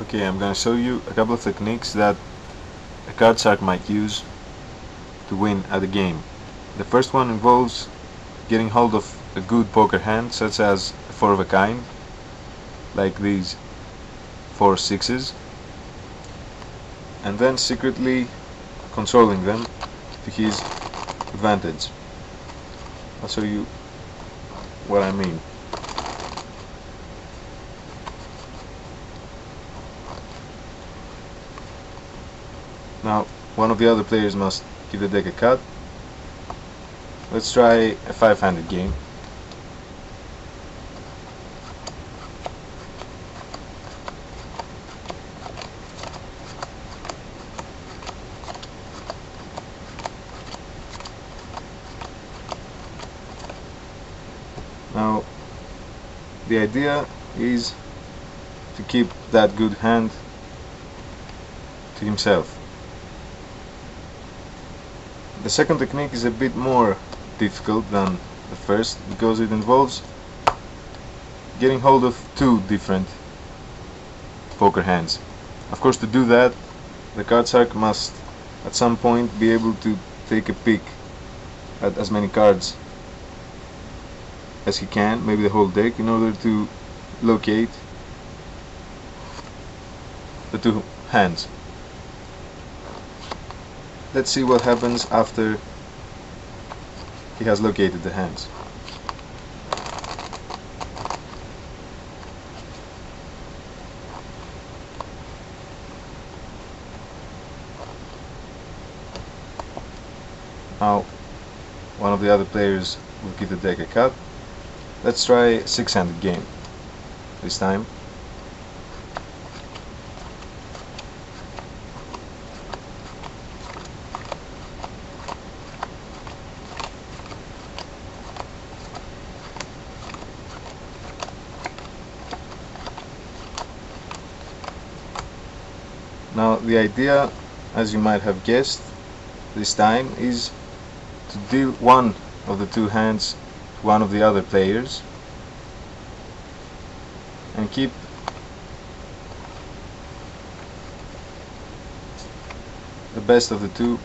Okay, I'm gonna show you a couple of techniques that a Cardshark might use to win at a game. The first one involves getting hold of a good poker hand, such as a 4 of a kind, like these 4 sixes, and then secretly controlling them to his advantage. I'll show you what I mean. Now, one of the other players must give the deck a cut. Let's try a 5-handed game. Now, the idea is to keep that good hand to himself. The second technique is a bit more difficult than the first because it involves getting hold of 2 different poker hands. Of course, to do that, the Cardshark must at some point be able to take a peek at as many cards as he can, maybe the whole deck, in order to locate the 2 hands. Let's see what happens after he has located the hands. Now, one of the other players will give the deck a cut. Let's try a 6-handed game this time. Now, the idea, as you might have guessed, this time is to deal one of the 2 hands to one of the other players and keep the best of the 2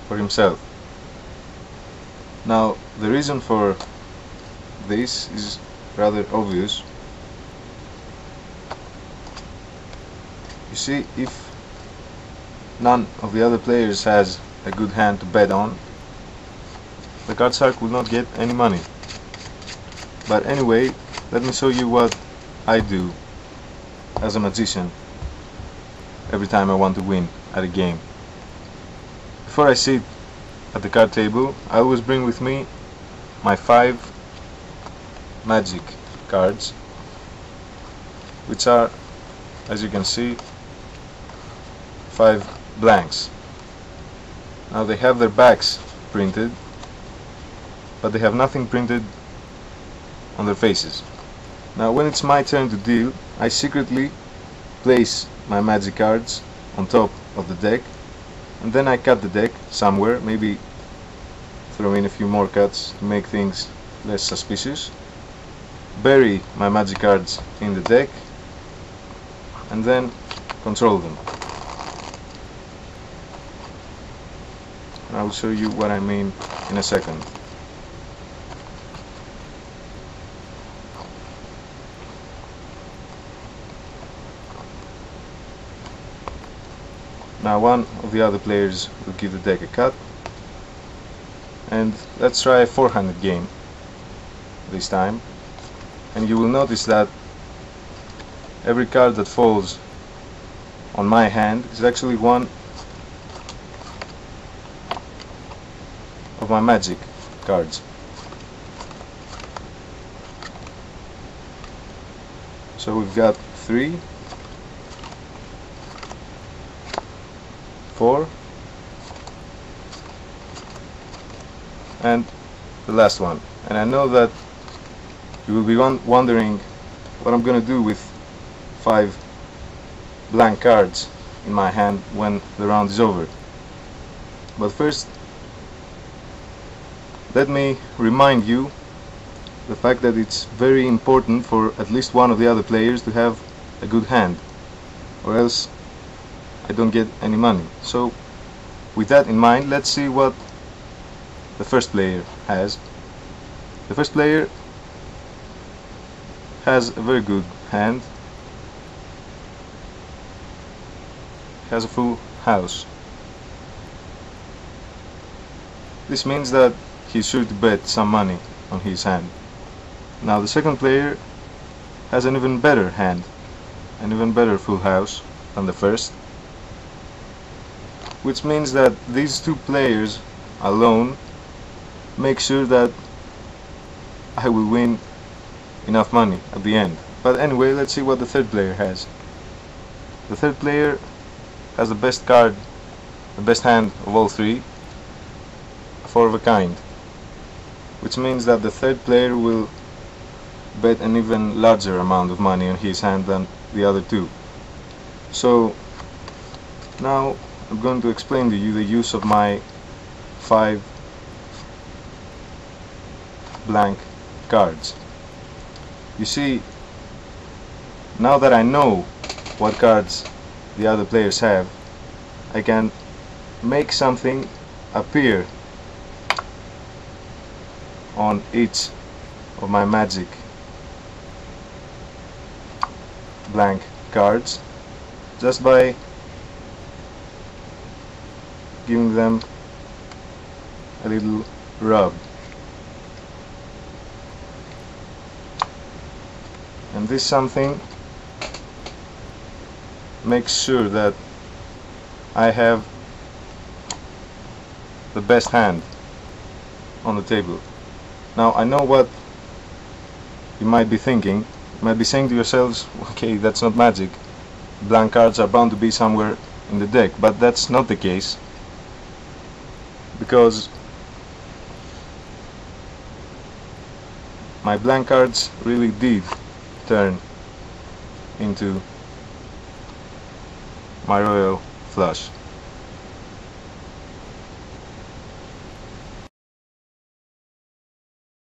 for himself. Now, the reason for this is rather obvious. You see, if none of the other players has a good hand to bet on, the Cardshark will not get any money. But anyway, let me show you what I do as a magician every time I want to win at a game. Before I sit at the card table, I always bring with me my 5 magic cards, which are, as you can see, 5 blanks. Now, they have their backs printed, but they have nothing printed on their faces. Now, when it's my turn to deal, I secretly place my magic cards on top of the deck, and then I cut the deck somewhere, maybe throw in a few more cuts to make things less suspicious, bury my magic cards in the deck, and then control them. I will show you what I mean in a second. Now, one of the other players will give the deck a cut, and let's try a 4-handed game this time. And you will notice that every card that falls on my hand is actually one of my magic cards. So we've got 3, 4, and the last one. And I know that you will be wondering what I'm going to do with 5 blank cards in my hand when the round is over. But first, let me remind you the fact that it's very important for at least one of the other players to have a good hand. or else I don't get any money. So with that in mind, let's see what the first player has. The first player has a very good hand. Has a full house. This means that he's sure to bet some money on his hand. Now the second player has an even better hand, an even better full house than the first, which means that these two players alone make sure that I will win enough money at the end. But anyway, let's see what the third player has. The third player has the best card, the best hand of all three, a 4 of a kind, which means that the third player will bet an even larger amount of money on his hand than the other two. So now I'm going to explain to you the use of my 5 blank cards. You see, now that I know what cards the other players have, I can make something appear on each of my magic blank cards just by giving them a little rub. And this something makes sure that I have the best hand on the table. Now I know what you might be thinking. You might be saying to yourselves, okay, that's not magic. Blank cards are bound to be somewhere in the deck, but that's not the case, because my blank cards really did turn into my royal flush.